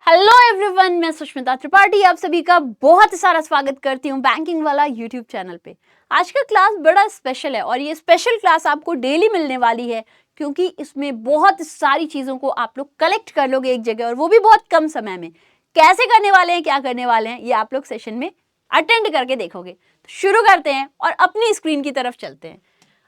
Hello everyone, मैं सुष्मिता त्रिपाठी आप सभी का बहुत सारा स्वागत करती हूँ बैंकिंग वाला यूट्यूब चैनल पे। आज का क्लास बड़ा स्पेशल है और ये स्पेशल क्लास आपको डेली मिलने वाली है क्योंकि इसमें बहुत सारी चीज़ों को आप लोग कलेक्ट कर लोगे एक जगह और वो भी बहुत कम समय में। कैसे करने वाले हैं, क्या करने वाले हैं, ये आप लोग सेशन में अटेंड करके देखोगे। तो शुरू करते हैं और अपनी स्क्रीन की तरफ चलते हैं।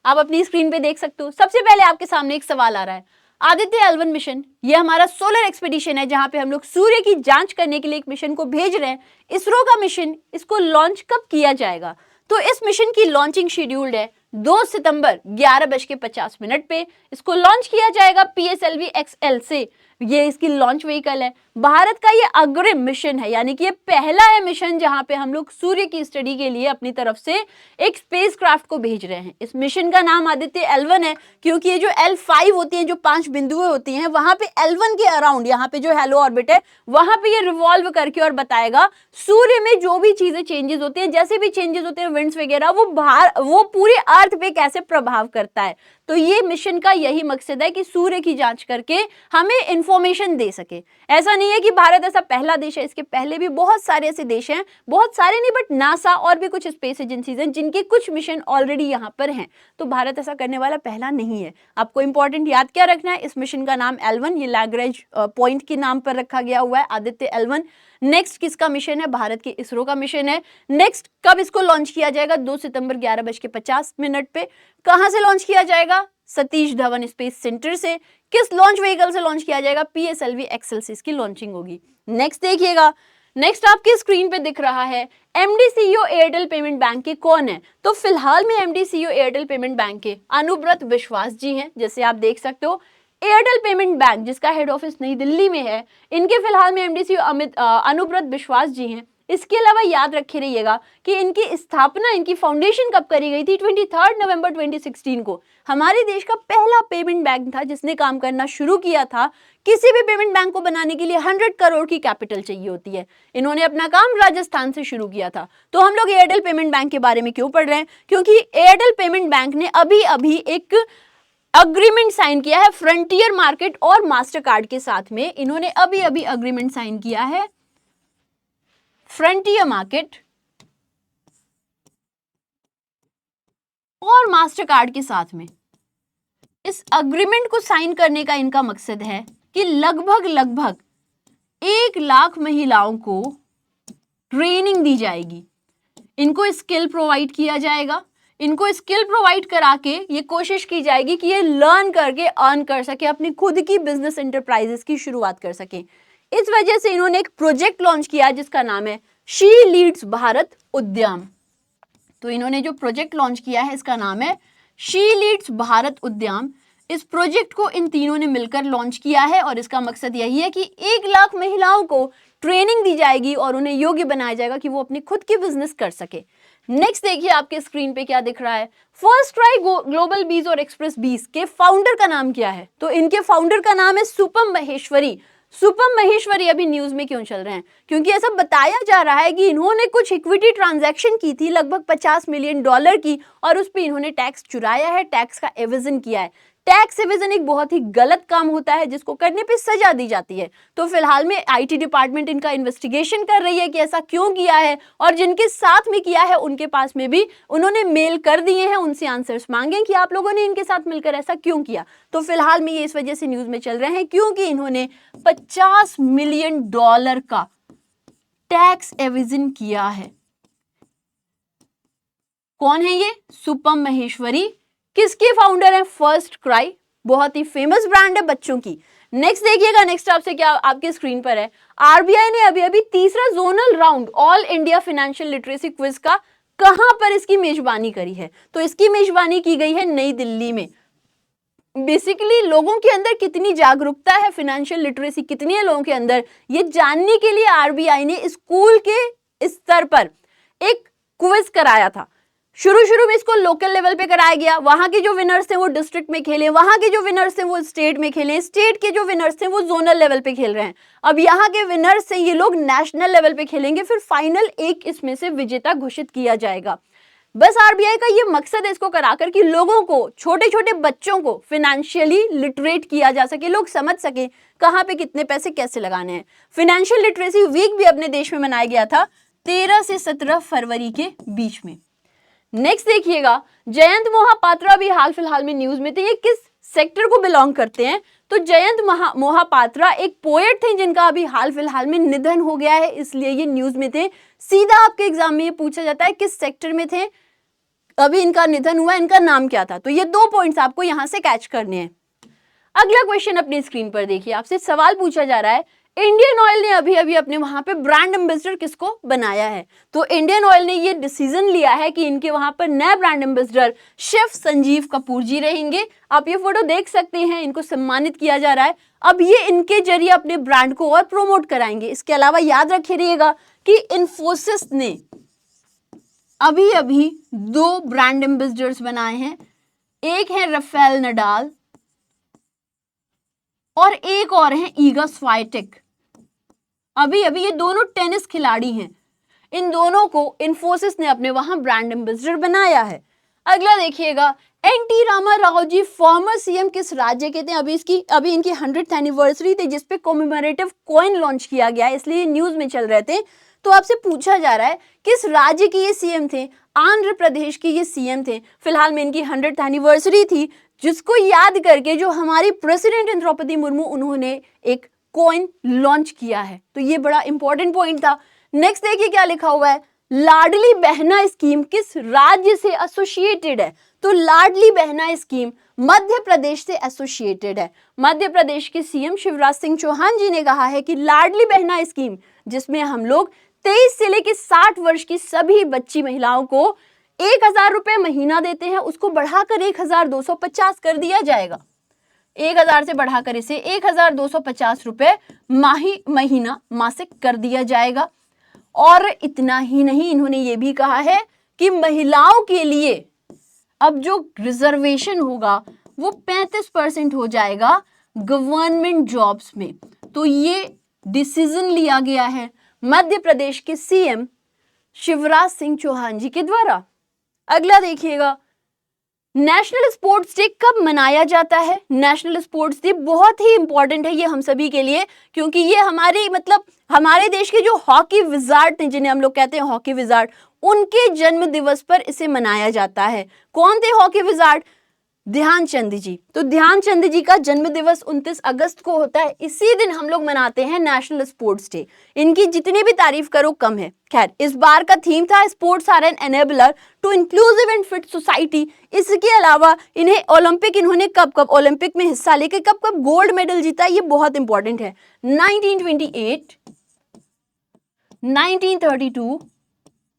आप अपनी स्क्रीन पे देख सकते हो। सबसे पहले आपके सामने एक सवाल आ रहा है, आदित्य L1 मिशन, ये हमारा सोलर एक्सपीडिशन है जहां पे हम लोग सूर्य की जांच करने के लिए एक मिशन को भेज रहे हैं। इसरो का मिशन, इसको लॉन्च कब किया जाएगा? तो इस मिशन की लॉन्चिंग शेड्यूल्ड है 2 सितंबर 11:50 पे। इसको लॉन्च किया जाएगा PSLV XL से। ये इसकी लॉन्च व्हीकल है। भारत का ये अग्रिम मिशन है, यानी कि ये पहला है मिशन जहां पे हम लोग सूर्य की स्टडी के लिए अपनी तरफ से एक स्पेसक्राफ्ट को भेज रहे हैं। इस मिशन का नाम आदित्य L1 है क्योंकि ये जो L5 होती हैं, जो 5 बिंदुएं होती हैं, वहां पे L1 के अराउंड, यहाँ पे जो हेलो ऑर्बिट है वहां पे ये रिवॉल्व करके और बताएगा सूर्य में जो भी चीजें चेंजेस होती हैं, जैसे भी चेंजेस होते हैं विंड्स वगैरह, वो पूरे अर्थ पे कैसे प्रभाव करता है। तो ये मिशन का यही मकसद है कि सूर्य की जांच करके हमें इंफॉर्मेशन दे सके। ऐसा नहीं है कि भारत ऐसा पहला देश है, इसके पहले भी बहुत सारे ऐसे देश हैं, बहुत सारे नहीं बट नासा और भी कुछ स्पेस एजेंसीज हैं जिनके कुछ मिशन ऑलरेडी यहाँ पर हैं। तो भारत ऐसा करने वाला पहला नहीं है। आपको इंपॉर्टेंट याद क्या रखना है, इस मिशन का नाम L1, ये लैग्रेंज पॉइंट के नाम पर रखा गया हुआ है, आदित्य L1। नेक्स्ट किसका मिशन है? भारत के इसरो का मिशन है। नेक्स्ट कब इसको लॉन्च किया जाएगा? 2 सितंबर 11:50 पे। कहां से लॉन्च किया जाएगा? सतीश धवन स्पेस सेंटर से। किस लॉन्च व्हीकल से लॉन्च किया जाएगा? PSLV XL से इसकी लॉन्चिंग होगी। नेक्स्ट देखिएगा, नेक्स्ट आपके स्क्रीन पे दिख रहा है MD CEO Airtel payment bank के कौन है? तो फिलहाल में MD CEO Airtel payment bank के अनुव्रत विश्वास जी हैं। जैसे आप देख सकते हो, एयरटेल पेमेंट बैंक जिसका हेड ऑफिस नई दिल्ली में है, इनके फिलहाल में MD CEO अनुव्रत विश्वास जी हैं। इसके अलावा याद रखे रहिएगा कि इनकी स्थापना, इनकी फाउंडेशन कब करी गई थी? 23 नवंबर 2016 को। हमारे देश का पहला पेमेंट बैंक था जिसने काम करना शुरू किया था। किसी भी पेमेंट बैंक को बनाने के लिए 100 करोड़ की कैपिटल चाहिए होती है। इन्होंने अपना काम राजस्थान से शुरू किया था। तो हम लोग एयरटेल पेमेंट बैंक के बारे में क्यों पढ़ रहे हैं? क्योंकि एयरटेल पेमेंट बैंक ने अभी अभी एक अग्रीमेंट साइन किया है फ्रंटियर मार्केट और मास्टर कार्ड के साथ में। इन्होंने अभी अभी अग्रीमेंट साइन किया है फ्रंटियर मार्केट और मास्टर कार्ड के साथ में। इस अग्रीमेंट को साइन करने का इनका मकसद है कि लगभग 1 लाख महिलाओं को ट्रेनिंग दी जाएगी, इनको स्किल प्रोवाइड किया जाएगा, इनको स्किल प्रोवाइड करा के ये कोशिश की जाएगी कि ये लर्न करके अर्न कर सके, अपनी खुद की बिजनेस एंटरप्राइजेस की शुरुआत कर सके। इस वजह से इन्होंने एक प्रोजेक्ट लॉन्च किया जिसका नाम है शी लीड्स भारत उद्यम। तो इन्होंने जो प्रोजेक्ट लॉन्च किया है इसका नाम है शी लीड्स भारत उद्यम। इस प्रोजेक्ट को इन तीनों ने मिलकर लॉन्च किया है और इसका मकसद यही है कि 1 लाख महिलाओं को ट्रेनिंग दी जाएगी और उन्हें योग्य बनाया जाएगा कि वो अपनी खुद की बिजनेस कर सके। नेक्स्ट देखिए आपके स्क्रीन पे क्या दिख रहा है, फर्स्ट ट्राई ग्लोबल बीज और एक्सप्रेस बीज के फाउंडर का नाम क्या है? तो इनके फाउंडर का नाम है सुपम महेश्वरी। सुपम महेश्वरी अभी न्यूज में क्यों चल रहे हैं? क्योंकि ऐसा बताया जा रहा है कि इन्होंने कुछ इक्विटी ट्रांजैक्शन की थी लगभग $50 मिलियन की, और उस पर इन्होंने टैक्स चुराया है, टैक्स का एविजन किया है। टैक्स एविजन एक बहुत ही गलत काम होता है जिसको करने पे सजा दी जाती है। तो फिलहाल में IT डिपार्टमेंट इनका इन्वेस्टिगेशन कर रही है कि ऐसा क्यों किया है, और जिनके साथ में किया है उनके पास में भी उन्होंने मेल कर दिए हैं, उनसे आंसर्स मांगे कि आप लोगों ने इनके साथ मिलकर ऐसा क्यों किया। तो फिलहाल में ये इस वजह से न्यूज में चल रहे हैं क्योंकि इन्होंने $50 मिलियन का टैक्स एविजन किया है। कौन है ये? सुपम महेश्वरी। किसके फाउंडर है? फर्स्ट क्राई, बहुत ही फेमस ब्रांड है बच्चों की। नेक्स्ट देखिएगा, नेक्स्ट आपसे क्या आपके स्क्रीन पर है, RBI ने अभी अभी तीसरा zonal round all India financial literacy quiz का कहां पर इसकी मेजबानी करी है? तो इसकी मेजबानी की गई है नई दिल्ली में। बेसिकली लोगों के अंदर कितनी जागरूकता है, फाइनेंशियल लिटरेसी कितनी है लोगों के अंदर, ये जानने के लिए RBI ने स्कूल के स्तर पर एक क्विज कराया था। शुरू में इसको लोकल लेवल पे कराया गया, वहां के जो विनर्स थे वो डिस्ट्रिक्ट में खेले, वहां के जो विनर्स थे वो स्टेट में खेले, स्टेट के जो विनर्स थे वो जोनल लेवल पे खेल रहे हैं। अब यहाँ के विनर्स से ये लोग नेशनल लेवल पे खेलेंगे, फिर फाइनल एक इसमें से विजेता घोषित किया जाएगा। बस आरबीआई का ये मकसद है इसको कराकर कि लोगों को, छोटे छोटे बच्चों को फाइनेंशियली लिटरेट किया जा सके, लोग समझ सके कहाँ पे कितने पैसे कैसे लगाने हैं। फाइनेंशियल लिटरेसी वीक भी अपने देश में मनाया गया था 13 से 17 फरवरी के बीच में। नेक्स्ट देखिएगा, जयंत मोहापात्रा भी हाल फिलहाल में न्यूज में थे। ये किस सेक्टर को बिलोंग करते हैं? तो जयंत मोहापात्रा एक पोएट थे जिनका अभी हाल फिलहाल में निधन हो गया है, इसलिए ये न्यूज में थे। सीधा आपके एग्जाम में ये पूछा जाता है किस सेक्टर में थे, अभी इनका निधन हुआ, इनका नाम क्या था। तो ये 2 पॉइंट्स आपको यहां से कैच करने हैं। अगला क्वेश्चन अपनी स्क्रीन पर देखिए, आपसे सवाल पूछा जा रहा है, इंडियन ऑयल ने अभी अभी अपने वहां पे ब्रांड एम्बेसडर किसको बनाया है? तो इंडियन ऑयल ने ये डिसीजन लिया है कि इनके वहां पर नए brand ambassador chef Sanjeev Kapoor ji रहेंगे। आप ये फोटो देख सकते हैं, इनको सम्मानित किया जा रहा है। अब ये इनके जरिए अपने ब्रांड को और प्रमोट कराएंगे। इसके अलावा याद रखिएगा कि इन्फोसिस ने अभी अभी 2 ब्रांड एम्बेसडर्स बनाए हैं, एक है राफेल नडाल और एक और है ईगा स्वाइटेक। अभी अभी ये दोनों टेनिस खिलाड़ी हैं, इन दोनों को इन्फोसिस ने अपने वहां ब्रांड एम्बेसडर बनाया है। अगला देखिएगा, एनटी रामाराव जी फॉर्मर सीएम किस राज्य के थे? अभी इनकी 100th एनिवर्सरी थी जिसपे कॉमेमोरेटिव कॉइन लॉन्च किया गया है, इसलिए न्यूज में चल रहे थे। तो आपसे पूछा जा रहा है किस राज्य के ये सीएम थे? आंध्र प्रदेश के ये सीएम थे। फिलहाल में इनकी 100th एनिवर्सरी थी, जिसको याद करके जो हमारी प्रेसिडेंट द्रौपदी मुर्मू उन्होंने एक कॉइन लॉन्च किया है। तो ये बड़ा इंपॉर्टेंट पॉइंट था। नेक्स्ट देखिए क्या लिखा हुआ है, लाडली बहना स्कीम किस राज्य से एसोसिएटेड है? तो लाडली बहना स्कीम मध्य प्रदेश से एसोसिएटेड है। मध्य प्रदेश के सीएम शिवराज सिंह चौहान जी ने कहा है कि लाडली बहना स्कीम, जिसमें हम लोग 23 से लेकर 60 वर्ष की सभी बच्ची महिलाओं को 1000 रुपए महीना देते हैं, उसको बढ़ाकर 1250 कर दिया जाएगा। 1000 से बढ़ाकर इसे 1250 रुपए महीना मासिक कर दिया जाएगा। और इतना ही नहीं, इन्होंने ये भी कहा है कि महिलाओं के लिए अब जो रिजर्वेशन होगा वो 35% हो जाएगा गवर्नमेंट जॉब्स में। तो ये डिसीजन लिया गया है मध्य प्रदेश के सीएम शिवराज सिंह चौहान जी के द्वारा। अगला देखिएगा, नेशनल स्पोर्ट्स डे कब मनाया जाता है? नेशनल स्पोर्ट्स डे बहुत ही इंपॉर्टेंट है ये हम सभी के लिए, क्योंकि ये हमारे देश के जो हॉकी विजार्ड थे, जिन्हें हम लोग कहते हैं हॉकी विजार्ड, उनके जन्म दिवस पर इसे मनाया जाता है। कौन थे हॉकी विजार्ड? ध्यानचंद जी। तो ध्यानचंद जी का जन्म दिवस 29 अगस्त को होता है। इसी दिन हम लोग मनाते हैं नेशनल स्पोर्ट्स डे। इनकी जितनी भी तारीफ करो कम है। खैर, इस बार का थीम था sports are an enabler to inclusive and fit society. इसके अलावा इन्हें इन्होंने कब ओलंपिक में हिस्सा लेके कब गोल्ड मेडल जीता, ये बहुत इंपॉर्टेंट है। 1928, 1932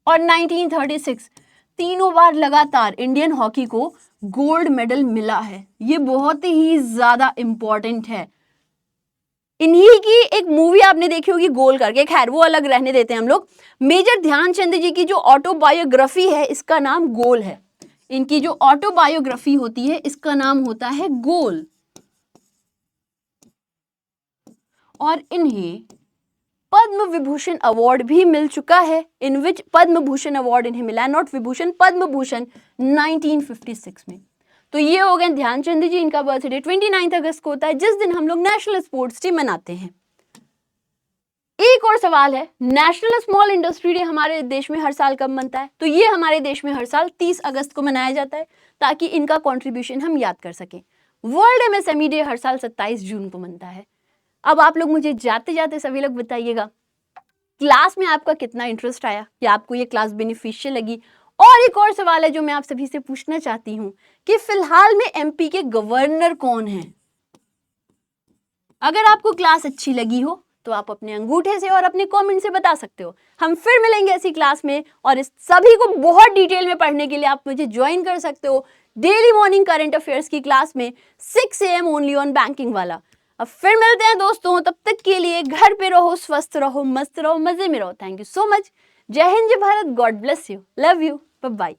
और 1936 तीनों बार लगातार इंडियन हॉकी को गोल्ड मेडल मिला है। ये बहुत ही ज्यादा इंपॉर्टेंट है। इन्हीं की एक मूवी आपने देखी होगी गोल करके, खैर वो अलग रहने देते हैं हम लोग। मेजर ध्यानचंद जी की जो ऑटोबायोग्राफी है इसका नाम गोल है। इनकी जो ऑटोबायोग्राफी होती है इसका नाम होता है गोल। और इन्हें पद्म विभूषण अवार्ड भी मिल चुका है, इन विच पद्म भूषण अवार्ड इन्हें मिला है, नॉट विभूषण, पद्म भूषण 1956 में। तो ये हो गए ध्यानचंद जी। इनका बर्थडे 29 अगस्त को होता है, जिस दिन हम लोग नेशनल स्पोर्ट्स डे मनाते हैं। एक और सवाल है, नेशनल स्मॉल इंडस्ट्री डे हमारे देश में हर साल कब मनता है? तो ये हमारे देश में हर साल 30 अगस्त को मनाया जाता है, ताकि इनका कॉन्ट्रीब्यूशन हम याद कर सकें। वर्ल्ड एमएसएमई डे हर साल 27 जून को मनता है। अब आप लोग मुझे जाते जाते सभी लोग बताइएगा क्लास में आपका कितना इंटरेस्ट आया, या आपको ये क्लास बेनिफिशियल लगी। और एक और सवाल है जो मैं आप सभी से पूछना चाहती हूं कि फिलहाल में एमपी के गवर्नर कौन हैं? अगर आपको क्लास अच्छी लगी हो तो आप अपने अंगूठे से और अपने कमेंट से बता सकते हो। हम फिर मिलेंगे ऐसी क्लास में, और इस सभी को बहुत डिटेल में पढ़ने के लिए आप मुझे ज्वाइन कर सकते हो डेली मॉर्निंग करंट अफेयर्स की क्लास में 6 AM ओनली ऑन बैंकिंग वाला। अब फिर मिलते हैं दोस्तों, तब तक के लिए घर पे रहो, स्वस्थ रहो, मस्त रहो, मजे में रहो। Thank you so much. जय हिंद, जय Bharat, god bless you, love you, bye bye.